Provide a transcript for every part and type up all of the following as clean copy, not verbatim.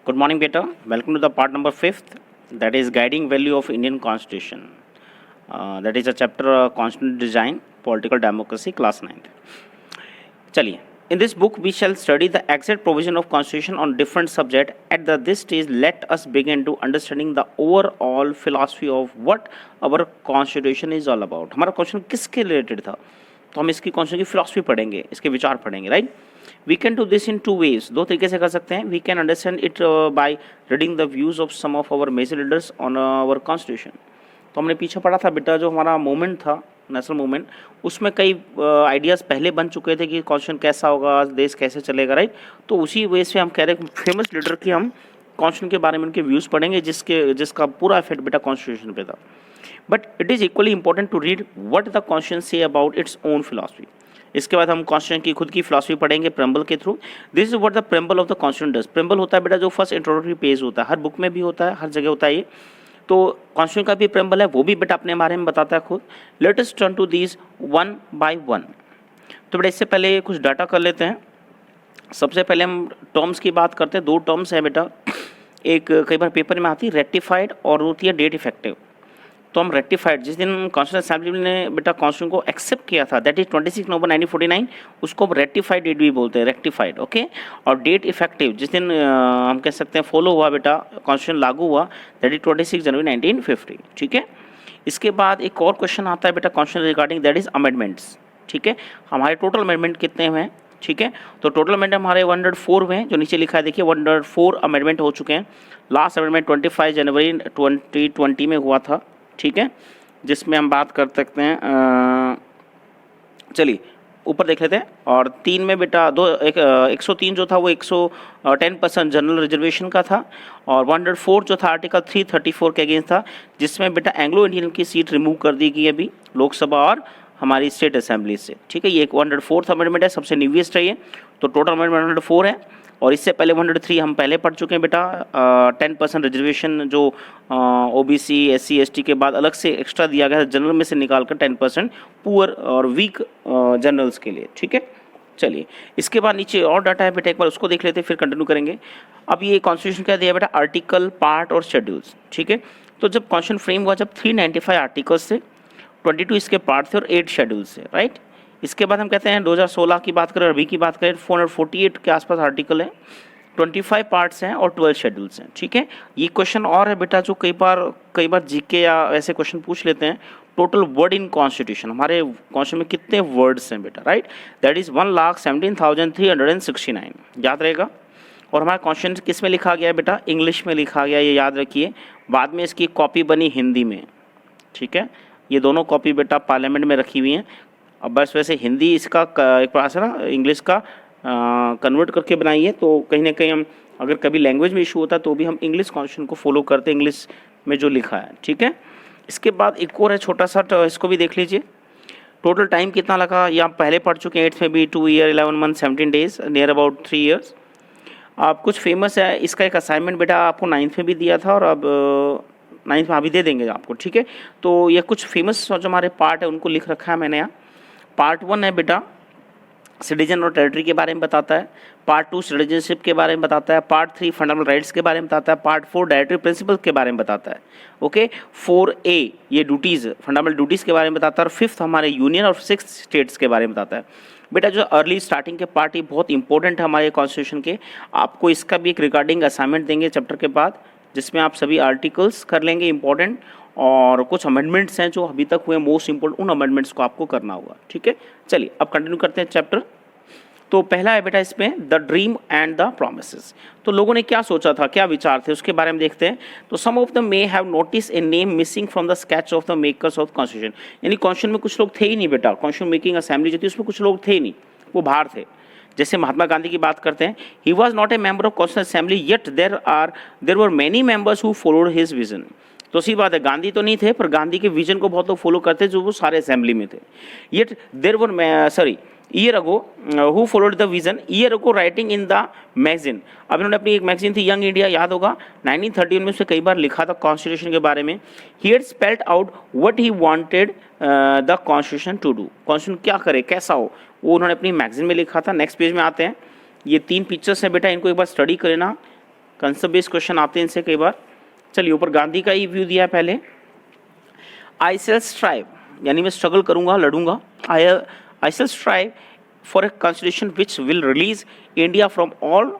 Good morning, beta. Welcome to the part number 5th, that is guiding value of Indian Constitution. That is a chapter Constitutional Design, Political Democracy, class 9th. चलिए, in this book we shall study the exact provision of Constitution on different subject. At this stage, let us begin to understanding the overall philosophy of what our Constitution is all about. हमारा question किसके related था, तो हम इसकी constitution की philosophy पढ़ेंगे, इसके विचार पढ़ेंगे, right. We can do this in 2 ways, 2 तरीके से कर सकते हैं. We can understand it by reading the views of some of our major leaders on our constitution. तो हमने पीछे पढ़ा था बेटा, जो हमारा मूवमेंट था, नेशनल मूवमेंट, उसमें कई आइडियाज़ पहले बन चुके थे कि कॉन्स्टिट्यूशन कैसा होगा, देश कैसे चलेगा, राइट. तो उसी वे से हम कह रहे हैं फेमस लीडर की हम कॉन्स्टिट्यूशन के बारे में उनके व्यूज़ पढ़ेंगे, जिसका पूरा इफेक्ट बेटा कॉन्स्टिट्यूशन पे था. But it is equally important to read what the constitution says about its own philosophy. इसके बाद हम कॉन्स्टिट्यूशन की खुद की फिलॉसफी पढ़ेंगे प्रेम्बल के through. This is what the preamble of the constitution does. Preamble होता है बेटा जो फर्स्ट इंट्रोडक्टरी पेज होता है, हर बुक में भी होता है, हर जगह होता है ये. तो कॉन्स्टिट्यूशन का भी प्रेम्बल है, वो भी बेटा अपने बारे में बताता है खुद. Let us turn to these one by one. तो बेटा इससे पहले कुछ डाटा कर लेते हैं. सबसे पहले हम टर्म्स की बात करते हैं. 2 टर्म्स हैं बेटा, एक कई बार पेपर में आती है रेक्टिफाइड और होती है डेट इफेक्टिव. तो हम रेक्टिफाइड, जिस दिन कॉन्स्टिट्यूशन असेंबली ने बेटा कॉन्स्टिट्यूशन को एक्सेप्ट किया था, दैट इज 26 नवंबर 1949, उसको रेक्टिफाइड डेट भी बोलते हैं, रेक्टिफाइड, ओके. और डेट इफेक्टिव, जिस दिन हम कह सकते हैं फॉलो हुआ बेटा, कॉन्स्टिट्यूशन लागू हुआ, दैट इज 26 जनवरी 1950, ठीक है. इसके बाद एक और क्वेश्चन आता है बेटा constitution regarding, that is amendments, ठीक है. हमारे टोटल अमेंडमेंट कितने हुए हैं, ठीक है. तो टोटल अमेंडमेंट हमारे 104 हुए हैं, जो नीचे लिखा है देखिए, 104 अमेंडमेंट हो चुके हैं. लास्ट अमेंडमेंट 25 जनवरी 2020 में हुआ था, ठीक है, जिसमें हम बात कर सकते हैं. चलिए ऊपर देख लेते हैं. और 3 में बेटा 103 जो था वो 110% जनरल रिजर्वेशन का था, और 104 जो था आर्टिकल 334 के अगेंस्ट था, जिसमें बेटा एंग्लो इंडियन की सीट रिमूव कर दी गई अभी लोकसभा और हमारी स्टेट असेंबली से, ठीक है. ये एक 104th अमेंडमेंट है, सबसे न्यूएस्ट है ये. तो टोटल अमेंडमेंट 104 है, और इससे पहले 103 हम पहले पढ़ चुके हैं बेटा. 10% रिजर्वेशन जो ओबीसी SC ST के बाद अलग से एक्स्ट्रा दिया गया है, जनरल में से निकालकर 10% पुअर और वीक जनरल्स के लिए, ठीक है. चलिए इसके बाद नीचे और डाटा है बेटा, एक बार उसको देख लेते हैं, फिर कंटिन्यू करेंगे. अब ये कॉन्स्टिट्यूशन क्या दिया बेटा, आर्टिकल, पार्ट और शेड्यूल्स, ठीक है. तो जब कॉन्स्टिट्यूशन फ्रेम हुआ, जब 395 आर्टिकल्स थे, 22 इसके पार्ट थे और 8 शेड्यूल्स थे, राइट. इसके बाद हम कहते हैं 2016 की बात करें, अभी की बात करें, 448 के आसपास आर्टिकल है, 25 पार्ट्स हैं और 12 शेड्यूल्स हैं, ठीक है. ये क्वेश्चन और है बेटा जो कई बार जीके या ऐसे क्वेश्चन पूछ लेते हैं. टोटल वर्ड इन कॉन्स्टिट्यूशन, हमारे कॉन्स्टिट्यूशन में कितने वर्ड्स हैं बेटा, राइट, दैट इज 1,17,369, याद रहेगा. और हमारा कॉन्स्टिट्यूशन किस में लिखा गया है बेटा, इंग्लिश में लिखा गया, ये याद रखिए. बाद में इसकी कॉपी बनी हिंदी में, ठीक है. ये दोनों कॉपी बेटा पार्लियामेंट में रखी हुई हैं. अब बस वैसे हिंदी इसका एक प्रकार से ना इंग्लिश का कन्वर्ट करके बनाई है, तो कहीं ना कहीं हम अगर कभी लैंग्वेज में इशू होता है तो भी हम इंग्लिश कॉन्स्टिट्यूशन को फॉलो करते हैं, इंग्लिश में जो लिखा है, ठीक है. इसके बाद एक और है छोटा सा, इसको भी देख लीजिए. टोटल टाइम कितना लगा, ये आप पहले पढ़ चुके हैं. 8th में भी 2 year 11 month 17 days, near about 3 years. आप कुछ फेमस है, इसका एक असाइनमेंट बेटा आपको 9th में भी दिया था, और अब 9th में अभी दे देंगे आपको, ठीक है. तो ये कुछ फेमस जो हमारे पार्ट है उनको लिख रखा है मैंने यहाँ. पार्ट 1 है बेटा सिटीजन और टेरिटरी के बारे में बताता है. पार्ट 2 सिटीजनशिप के बारे में बताता है. पार्ट 3 फंडामेंटल राइट्स के बारे में बताता है. पार्ट 4 डायरेक्टिव प्रिंसिपल के बारे में बताता है, ओके. 4A ये ड्यूटीज़, फंडामेंटल ड्यूटीज़ के बारे में बताता है. और 5th हमारे यूनियन और 6th स्टेट्स के बारे में बताता है. बेटा जो अर्ली स्टार्टिंग के पार्ट ये बहुत इंपॉर्टेंट है हमारे कॉन्स्टिट्यूशन के. आपको इसका भी एक रिगार्डिंग असाइनमेंट देंगे चैप्टर के बाद, जिसमें आप सभी आर्टिकल्स कर लेंगे इंपॉर्टेंट, और कुछ अमेंडमेंट्स हैं जो अभी तक हुए मोस्ट इंपॉर्टेंट, उन अमेंडमेंट्स को आपको करना होगा, ठीक है. चलिए अब कंटिन्यू करते हैं चैप्टर. तो पहला है बेटा इसमें the dream and the promises. तो लोगों ने क्या सोचा था, क्या विचार थे, उसके बारे में देखते हैं. तो some of the may have notice a name missing from the sketch of the makers of constitution. यानी कॉन्स्टिट्यूशन में कुछ लोग थे ही नहीं बेटा, कॉन्स्टिट्यूशन मेकिंग असेंबली जो थी उसमें कुछ लोग थे ही नहीं, वो बाहर थे. जैसे महात्मा गांधी की बात करते हैं, he was not a member of constitution assembly, yet there were many members who followed his vision. तो सी बात है, गांधी तो नहीं थे, पर गांधी के विजन को बहुत लोग फॉलो करते जो वो सारे असेंबली में थे. Yet there were year ago who followed the vision, year ago writing in the magazine. अब इन्होंने अपनी एक मैगजीन थी यंग इंडिया, याद होगा, 1931 में उसने कई बार लिखा था कॉन्स्टिट्यूशन के बारे में. He had spelled out what he wanted the constitution to do. Constitution क्या करे, कैसा हो, वो उन्होंने अपनी मैगजीन में लिखा था. नेक्स्ट पेज में आते हैं. ये 3 पिक्चर्स हैं बेटा, इनको एक बार स्टडी करें ना. कंसेप्ट बेस्ड क्वेश्चन आते हैं इनसे कई बार। चलिए ऊपर गांधी का ही व्यू दिया है पहले। आई शेल स्ट्राइव, यानी मैं स्ट्रगल करूंगा, लड़ूंगा। I shall strive for a constitution which will release India from all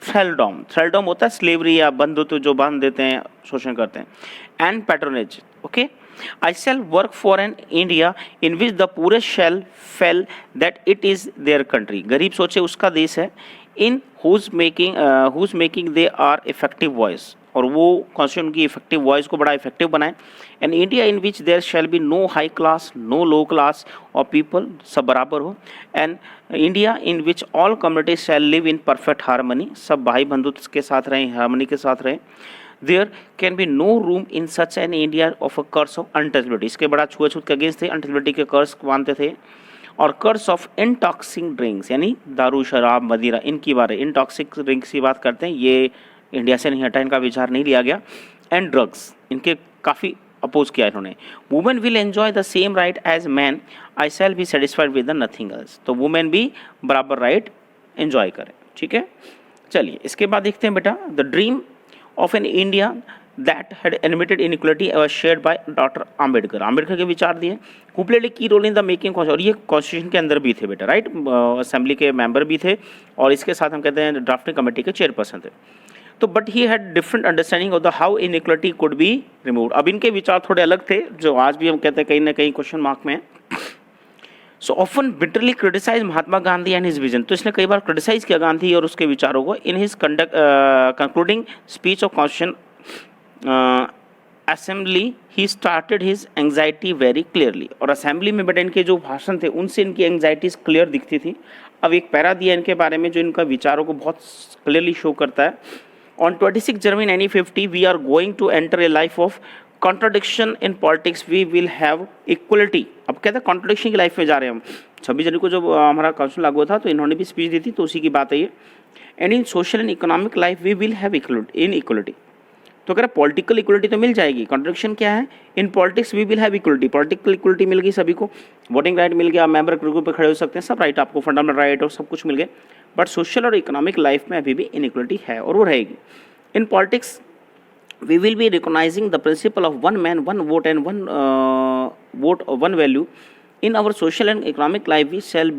thraldom. Thraldom होता है स्लेवरी या बंधुत्व, जो बांध देते हैं, शोषण करते हैं, and patronage. Okay, I shall work for an India in which the poorest shall feel that it is their country. गरीब सोचे उसका देश है, in whose making they are effective voice, और वो कॉन्स्टिट्यूशन की इफेक्टिव वॉइस को बड़ा इफेक्टिव बनाए। And India in which there shall be no high class, no low class और पीपल, सब बराबर हो। And India in which all communities shall live in perfect harmony, सब भाई बंधुत्व के साथ रहें, हारमनी के साथ रहें। There can be no room in such an India of a curse of untouchability, इसके बड़ा छुआछूत के अगेंस्ट थे, अनटचबिलिटी के कर्स मानते थे। और कर्स ऑफ इंटॉक्सिंग ड्रिंक्स, यानी दारू शराब मदिरा, इनकी बारे इंटॉक्सिक ड्रिंक्स की बात करते हैं, ये इंडिया से नहीं हटा, इनका विचार नहीं लिया गया। एंड ड्रग्स, इनके काफ़ी अपोज किया इन्होंने। Women will enjoy the same right as man, I shall be satisfied with the nothing else, तो वुमेन भी बराबर राइट एंजॉय करें। ठीक है, चलिए इसके बाद देखते हैं बेटा, the dream of an India that had eliminated inequality was shared by doctor Ambedkar. Ambedkar के विचार दिए। हु प्लेड ए की रोल इन द मेकिंग, और ये कॉन्स्टिट्यूशन के अंदर भी थे बेटा, राइट, असेंबली के मेंबर भी थे, और इसके साथ हम कहते हैं ड्राफ्टिंग कमेटी के चेयरपर्सन थे। तो but he had different understanding of the how inequality could be removed. अब इनके विचार थोड़े अलग थे, जो आज भी हम कहते हैं कहीं ना कहीं क्वेश्चन मार्क में। So often bitterly criticise Mahatma Gandhi and his vision, तो इसने कई बार क्रिटिसाइज किया गांधी और उसके विचारों को। In his concluding speech of constitution assembly he started his anxiety very clearly, और असेंबली में बेटा इनके जो भाषण थे उनसे इनकी एंग्जाइटीज क्लियर दिखती थी। अब एक पैरा दिया इनके बारे में जो इनका विचारों को बहुत क्लियरली शो करता है। On 26 January 1950 we are going to enter a life of contradiction in politics, we will have equality. अब कहते हैं कॉन्ट्राडिक्शन की लाइफ में जा रहे हैं हम। 26 जनवरी को जब हमारा कॉन्स्टिट्यूशन लागू हुआ था तो इन्होंने भी स्पीच दी थी, तो उसी की बात है ये। And in social and economic life we will have inequality, तो कह रहे पॉलिटिकल इक्वलिटी तो मिल जाएगी। कॉन्ट्रडिक्शन क्या है, in politics we will have equality, political equality मिल गई सभी को, वोटिंग राइट मिल गया, मेंबर ग्रुप पे खड़े हो सकते हैं, सब राइट आपको, फंडामेंटल राइट और सब कुछ मिल गए। बट सोशल और इकोनॉमिक लाइफ में अभी भी इनइक्वलिटी है और वो रहेगी। In politics we will be recognizing the principle of one man one vote and one vote or one value. In our social and economic life we shall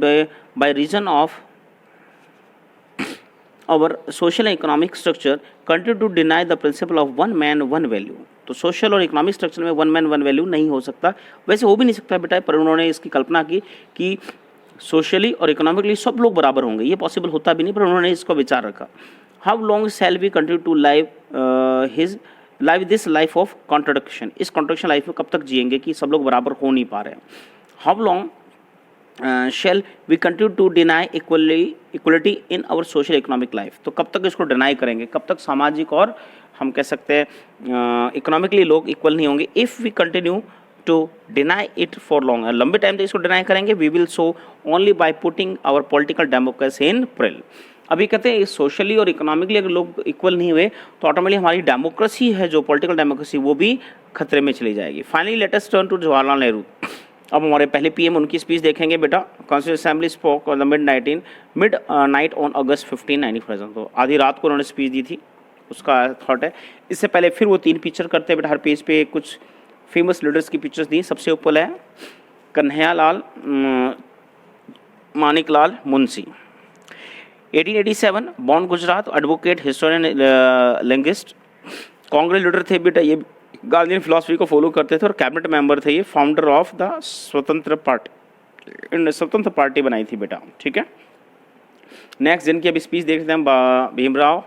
by reason of our social and economic structure continue to deny the principle of one man one value. तो social और economic structure में one man one value नहीं हो सकता, वैसे हो भी नहीं सकता बेटा, पर उन्होंने इसकी कल्पना की कि सोशली और इकोनॉमिकली सब लोग बराबर होंगे, ये पॉसिबल होता भी नहीं, पर उन्होंने इसको विचार रखा। How long shall we continue to live this life of contradiction, इस कॉन्ट्रडिक्शन लाइफ में कब तक जिएंगे कि सब लोग बराबर हो नहीं पा रहे हैं। How long shall we continue to deny equality in our social economic life, तो कब तक इसको डिनाई करेंगे, कब तक सामाजिक और हम कह सकते हैं इकोनॉमिकली लोग इक्वल नहीं होंगे। If we continue to deny it for long, लंबे टाइम तक इसको डिनाई करेंगे, we will so only by putting our political democracy in peril. अभी कहते हैं सोशली और इकोनॉमिकली अगर लोग इक्वल नहीं हुए तो ऑटोमेटिकली हमारी डेमोक्रेसी है जो पॉलिटिकल डेमोक्रेसी वो भी खतरे में चली जाएगी। Finally let us turn to Jawaharlal Nehru. अब हमारे पहले पीएम उनकी स्पीच देखेंगे बेटा। Constitution assembly spoke on the midnight on August 1595, तो आधी रात को उन्होंने स्पीच दी थी, उसका थॉट है। इससे पहले फिर वो 3 पिक्चर करते हैं बेटा, हर पेज पे कुछ फेमस लीडर्स की पिक्चर्स दी। सबसे ऊपर है Kanhaiyalal Maneklal Munshi. 1887 born Gujarat, advocate, historian, linguist, Congress leader थे बेटा, ये गांधीयन फिलॉसफी को फॉलो करते थे और कैबिनेट मेंबर थे। ये फाउंडर ऑफ द स्वतंत्र पार्टी बनाई थी बेटा, ठीक है। नेक्स्ट जिनकी अभी स्पीच देखते हैं भीमराव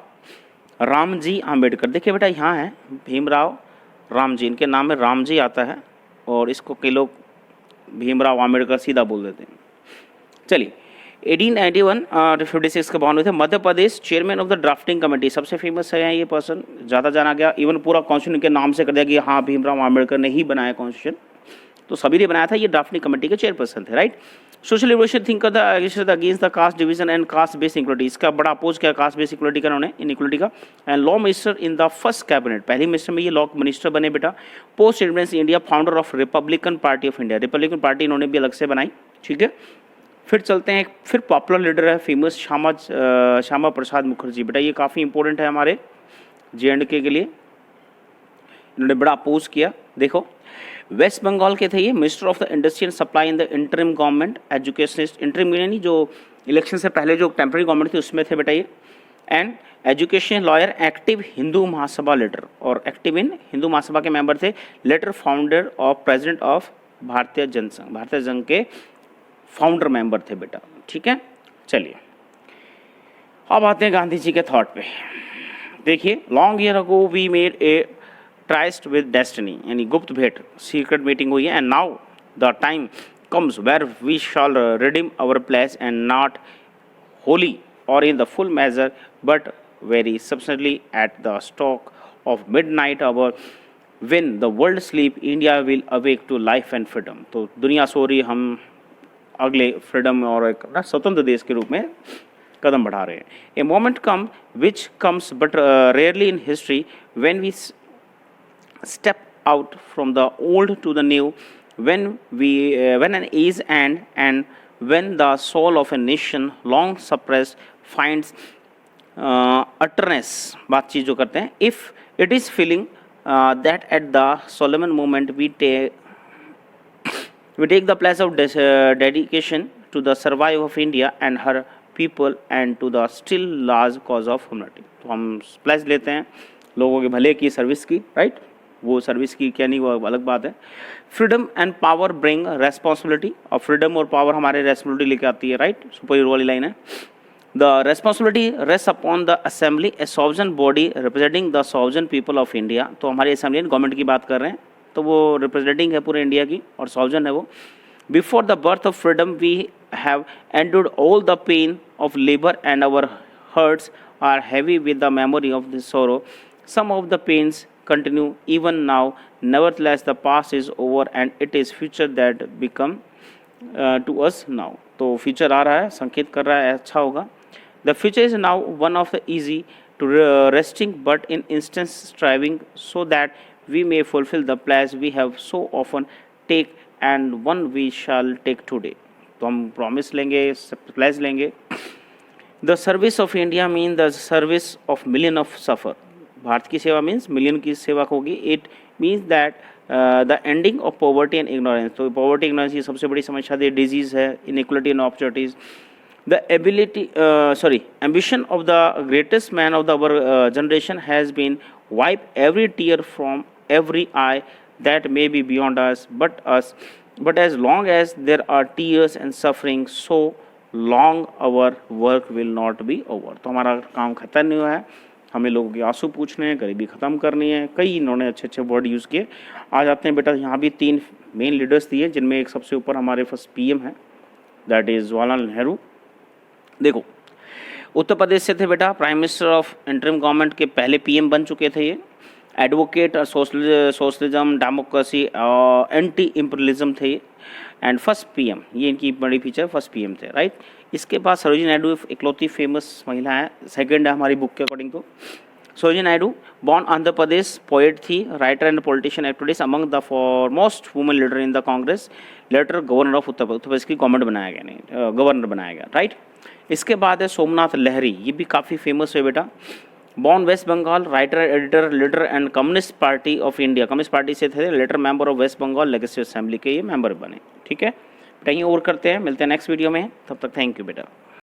रामजी आम्बेडकर। देखिए बेटा यहाँ है भीमराव रामजी, इनके नाम में रामजी आता है और इसको कई लोग भीमराव आम्बेडकर सीधा बोल देते हैं। चलिए 1891 और 56 का बॉर्न हुए थे। Madhya Pradesh chairman of the drafting committee, सबसे फेमस है ये पर्सन, ज़्यादा जाना गया। इवन पूरा कॉन्स्टिट्यूशन के नाम से कर दिया कि हाँ भीमराव आम्बेडकर ने ही बनाया कॉन्स्टिट्यूशन, तो सभी ने बनाया था। ये ड्राफ्टिंग कमेटी के चेयरपर्सन थे, right. Social liberation thinker against the caste division and caste based equality, इसका बड़ा अपोज किया कास्ट बेस्ड इक्वलिटी का उन्होंने, इनइक्वलिटी का। And law minister in the first cabinet, पहली मिनिस्टर में ये लॉ मिनिस्टर बने बेटा। Post independence India founder of Republican party of India, Republican party इन्होंने भी अलग से बनाई, ठीक है। फिर चलते हैं, फिर पॉपुलर लीडर है फेमस श्यामा प्रसाद मुखर्जी। बेटा ये काफ़ी इंपॉर्टेंट है हमारे J&K के लिए, इन्होंने बड़ा अपोज किया। देखो वेस्ट बंगाल के थे ये, minister of the industry and supply in the interim government, educationist, interim यानी जो इलेक्शन से पहले जो टेम्पररी गवर्नमेंट थी उसमें थे बेटा ये, and education lawyer, active Hindu Mahasabha leader, और एक्टिव इन हिंदू महासभा के मेंबर थे, later founder of president of Bharatiya Jana Sangh, भारतीय संघ के फाउंडर मेंबर थे बेटा। ठीक है, चलिए अब आते हैं गांधी जी के थॉट पे। देखिए long year ago we made a tryst with destiny, यानी गुप्त भेंट, सीक्रेट मीटिंग हुई है, and now the time comes where we shall redeem our place and not wholly or in the full measure but very substantially at the stroke of midnight hour when the world sleep India will awake to life and freedom। तो दुनिया सो रही, हम अगले freedom और एक स्वतंत्र देश के रूप में कदम बढ़ा रहे हैं। A moment come which comes but rarely in history when we step out from the old to the new, when an age and when the soul of a nation long suppressed finds utterance, बातचीत जो करते हैं, if it is feeling that at the solemn moment we take the place of dedication to the survival of India and her people and to the still large cause of humanity। तो हम place लेते हैं लोगों के भले की, service की, right, वो सर्विस की क्या नहीं वो अलग बात है। Freedom and power bring responsibility, और फ्रीडम और पावर हमारे रेस्पॉन्सिबिलिटी लेके आती है, राइट, सुपर वाली लाइन है। The responsibility rest upon the assembly, A sovereign body representing the sovereign people of India. तो हमारी असेंबली गवर्नमेंट की बात कर रहे हैं, तो वो रिप्रेजेंटिंग है पूरे इंडिया की और सॉवरेन है वो। Before the birth of freedom we have endured all the pain of labour and our hearts are heavy with the memory of this sorrow. Some of the pains continue even now, nevertheless the past is over and it is future that become to us now। तो future आ रहा है, संकेत कर रहा है, अच्छा होगा। The future is now one of the easy to resting but in instant striving so that we may fulfill the pledge we have so often take and one we shall take today। तो हम promise लेंगे, pledge लेंगे। The service of India means the service of million of suffer। Bharat की सेवा means million की सेवा होगी। It means that the ending of poverty and ignorance. तो पॉवर्टी इग्नोरेंस की सबसे बड़ी समस्या थी, डिजीज़ है, inequality and opportunities. The ambition of the greatest man of the our generation has been wipe every tear from every eye that may be beyond us but as long as there are tears and suffering so long our work will not be over. तो हमारा काम खत्म नहीं हुआ है, हमें लोगों के आंसू पूछने हैं, गरीबी ख़त्म करनी है। कई इन्होंने अच्छे अच्छे वर्ड यूज़ किए। आ जाते हैं बेटा, यहाँ भी 3 मेन लीडर्स दिए, जिनमें एक सबसे ऊपर हमारे फर्स्ट पीएम है, दैट इज़ जवाहरलाल नेहरू। देखो उत्तर प्रदेश से थे बेटा, prime minister of interim government के पहले पीएम बन चुके थे ये। Advocate socialism, democracy, anti imperialism थे एंड फर्स्ट पीएम, ये इनकी बड़ी फीचर, फर्स्ट पीएम थे, राइट। इसके बाद सरोजिनी नायडू इकलौती फेमस महिला है, सेकंड है हमारी बुक के अकॉर्डिंग। तो सरोजिनी नायडू बॉर्न आंध्र प्रदेश, पोएट थी, writer and politician activities, among the foremost women leader in the Congress, later governor of Uttar Pradesh की गवर्नमेंट बनाया गया, नहीं गवर्नर बनाया गया, राइट। इसके बाद है सोमनाथ लहरी, ये भी काफ़ी फेमस है बेटा, born West Bengal, writer, editor, leader and Communist Party of India, Communist Party से थे, later member of West Bengal legislative assembly के ये मेंबर बने। ठीक है बेटा, ये और करते हैं, मिलते हैं नेक्स्ट वीडियो में, तब तक थैंक यू बेटा।